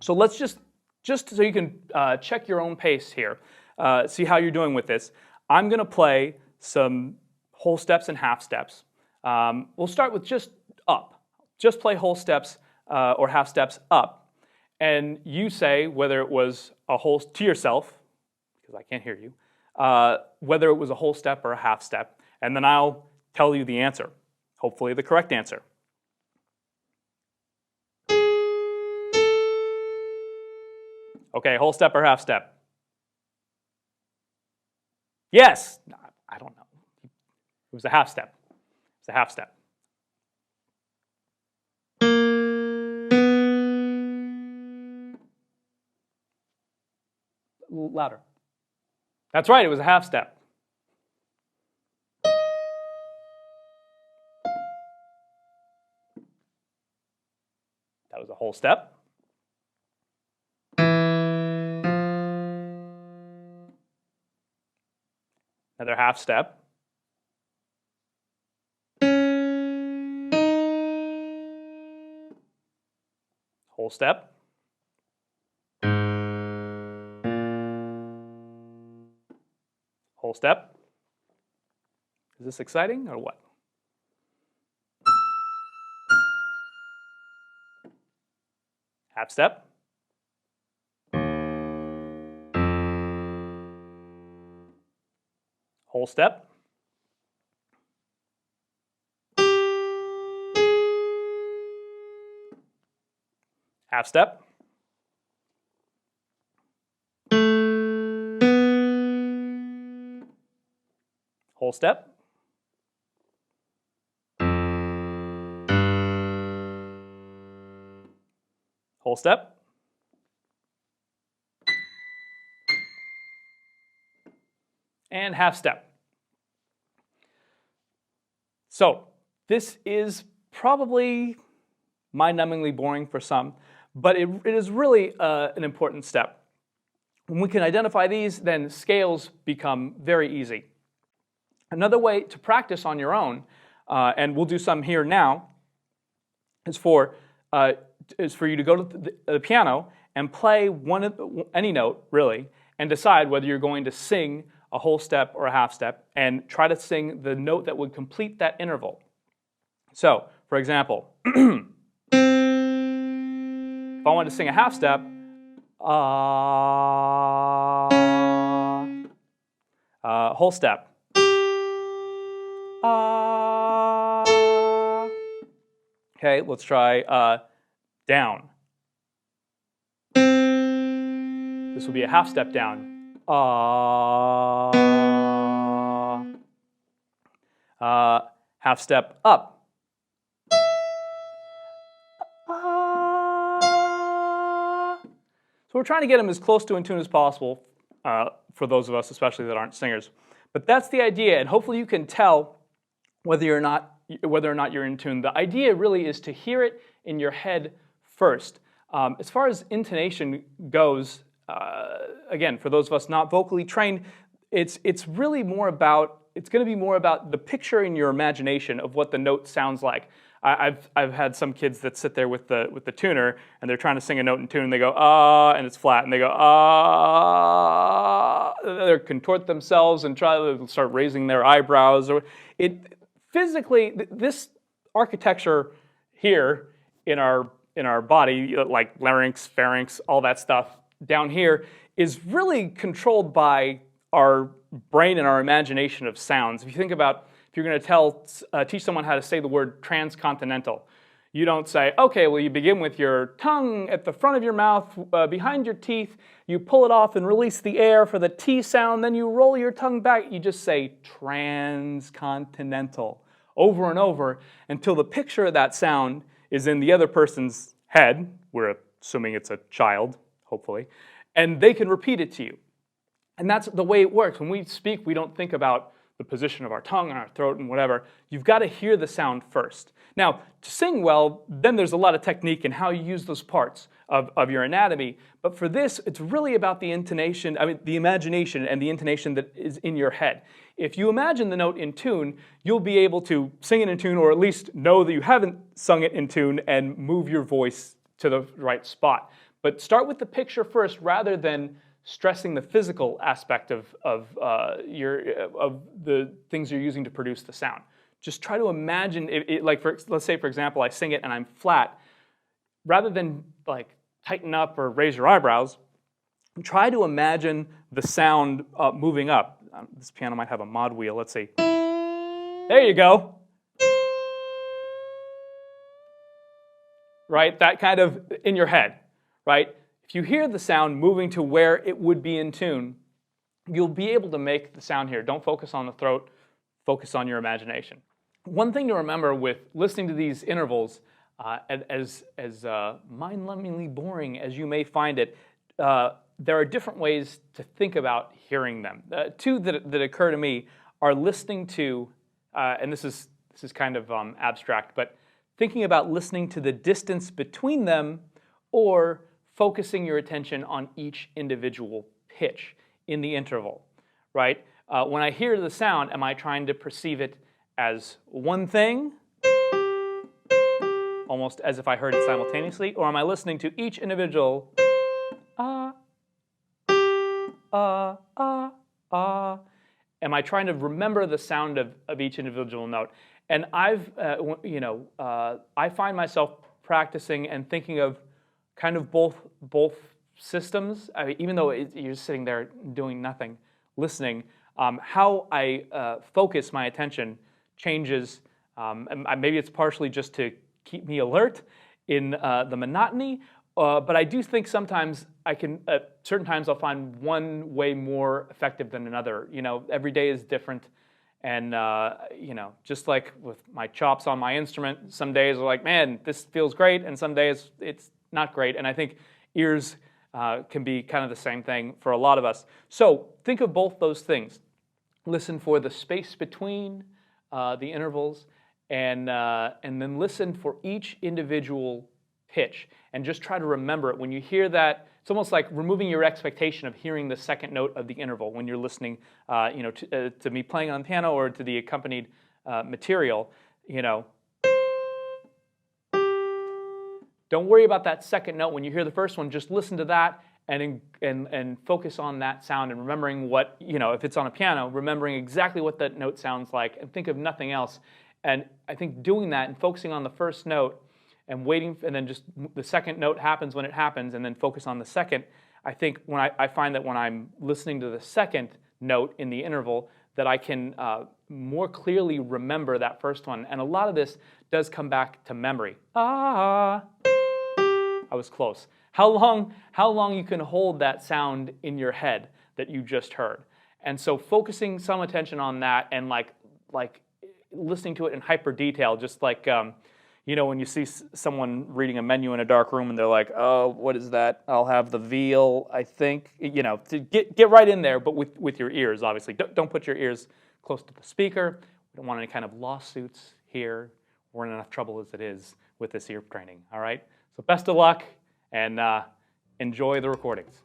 So let's just so you can check your own pace here, see how you're doing with this. I'm going to play some whole steps and half steps. We'll start with just up. Just play whole steps or half steps up. And you say whether it was a whole, to yourself, because I can't hear you, whether it was a whole step or a half step. And then I'll tell you the answer, hopefully the correct answer. Okay, whole step or half step? Yes! I don't know. It was a half step. It's a half step. Louder. That's right, it was a half step. That was a whole step. Another half step. Whole step. Whole step. Is this exciting or what? Half step. Whole step. Half step. Whole step. Whole step. And half step. So this is probably mind-numbingly boring for some, but it is really an important step. When we can identify these, then scales become very easy. Another way to practice on your own, and we'll do some here now, is for you to go to the piano and play any note, really, and decide whether you're going to sing a whole step or a half step, and try to sing the note that would complete that interval. So, for example, if I wanted to sing a half step, whole step, okay, let's try down. This will be a half step down. Half step up. So we're trying to get them as close to in tune as possible for those of us, especially that aren't singers. But that's the idea, and hopefully you can tell whether or not you're in tune. The idea really is to hear it in your head first. As far as intonation goes, again, for those of us not vocally trained, it's really more about, it's going to be more about the picture in your imagination of what the note sounds like. I've had some kids that sit there with the tuner and they're trying to sing a note in tune and they go and it's flat, and they go they contort themselves and try to start raising their eyebrows. Or physically, this architecture here in our body, like larynx, pharynx, all that stuff down here, is really controlled by our brain and our imagination of sounds. If you think about, if you're going to teach someone how to say the word transcontinental, you don't say, okay, well, you begin with your tongue at the front of your mouth, behind your teeth, you pull it off and release the air for the T sound, then you roll your tongue back, you just say transcontinental over and over until the picture of that sound is in the other person's head. We're assuming it's a child, hopefully, and they can repeat it to you. And that's the way it works. When we speak, we don't think about the position of our tongue and our throat and whatever. You've got to hear the sound first. Now, to sing well, then there's a lot of technique in how you use those parts of your anatomy. But for this, it's really about the intonation, the imagination and the intonation that is in your head. If you imagine the note in tune, you'll be able to sing it in tune, or at least know that you haven't sung it in tune and move your voice to the right spot. But start with the picture first rather than stressing the physical aspect of the things you're using to produce the sound. Just try to imagine, let's say, for example, I sing it and I'm flat. Rather than like tighten up or raise your eyebrows, try to imagine the sound moving up. This piano might have a mod wheel. Let's see. There you go. Right? That kind of in your head, right? If you hear the sound moving to where it would be in tune, you'll be able to make the sound here. Don't focus on the throat, focus on your imagination. One thing to remember with listening to these intervals, as mind-numbingly boring as you may find it, there are different ways to think about hearing them. Two that occur to me are listening to, and this is kind of abstract, but thinking about listening to the distance between them or focusing your attention on each individual pitch in the interval, right? When I hear the sound, am I trying to perceive it as one thing, almost as if I heard it simultaneously, or am I listening to each individual Am I trying to remember the sound of each individual note? And I find myself practicing and thinking of kind of both systems. I mean, even though you're sitting there doing nothing, listening, how I focus my attention changes. And maybe it's partially just to keep me alert in the monotony, but I do think sometimes I can. Certain times I'll find one way more effective than another. You know, every day is different. And, just like with my chops on my instrument, some days are like, man, this feels great, and some days it's not great. And I think ears can be kind of the same thing for a lot of us. So think of both those things. Listen for the space between the intervals, and then listen for each individual pitch. And just try to remember it. When you hear that, it's almost like removing your expectation of hearing the second note of the interval when you're listening, to me playing on the piano or to the accompanied material. Don't worry about that second note. When you hear the first one, just listen to that and focus on that sound and remembering what, if it's on a piano, remembering exactly what that note sounds like and think of nothing else. And I think doing that and focusing on the first note and waiting, and then just the second note happens when it happens, and then focus on the second. I think when I find that when I'm listening to the second note in the interval, that I can more clearly remember that first one. And a lot of this does come back to memory. I was close. How long you can hold that sound in your head that you just heard. And so focusing some attention on that and like listening to it in hyper detail, just like when you see someone reading a menu in a dark room and they're like, oh, what is that? I'll have the veal, I think. To get right in there, but with your ears, obviously. Don't put your ears close to the speaker. We don't want any kind of lawsuits here. We're in enough trouble as it is with this ear training, all right? So best of luck, and enjoy the recordings.